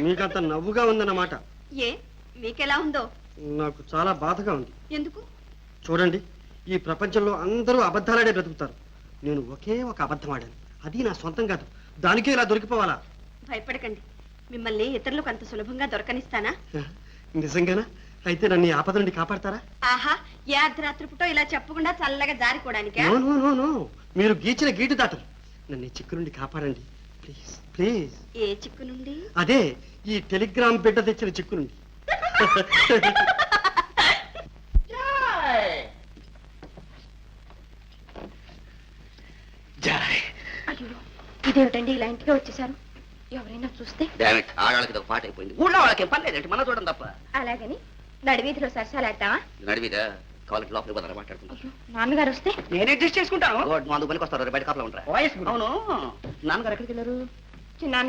మీకంత నవ్వుగా ఉందన్నమాట. ఏ మీకెలా ఉందో? నాకు చాలా బాధగా ఉంది. ఎందుకు? చూడండి, ఈ ప్రపంచంలో అందరూ అబద్ధాలాడే బ్రతుకుతారు. నేను ఒకే ఒక అబద్ధం ఆడాను. అది నా సొంతం కాదు. దానికే ఇలా దొరికిపోవాలా? భయపడకండి, మిమ్మల్ని ఇతరులకు అంత సులభంగా దొరకనిస్తానా? నిజంగానా? అయితే నన్ను ఈ ఆపద నుండి కాపాడతారా? ఆహా, ఏ అర్ధరాత్రి పూటో ఇలా చెప్పకుండా చల్లగా జారిపోవడానికా? నో నో నో నో, మీరు గీచిన గీటు దాటరు. నన్ను ఈ చిక్కు నుండి కాపాడండి ప్లీజ్ ప్లీజ్. ఏ చిక్కు నుండి? అదే, ఈ టెలిగ్రామ్ బిడ్డ తెచ్చిన చిక్కు నుండి. ఇదేమిటండి ఇలా ఇంటికి వచ్చేసారు? ఎవరైనా చూస్తే? ఆడవాళ్ళకి ఒక పాట అయిపోయింది. ఊళ్ళో వాళ్ళకి పని లేదంటే మనం చూడండి తప్ప. అలాగని నడివీధిలో సరసాలాడతావా? నడివిదా కాలేజ్ లోపలికి పోతారా మాట్లాడుకుంటాం. నాన్నగారు వస్తే నేను అడ్జస్ట్ చేసుకుంటాను. మా పనికి వస్తారు, బయట కాపలా ఉంటారా? అవును, నాన్నగారు ఎక్కడికి వెళ్ళారు? చిన్న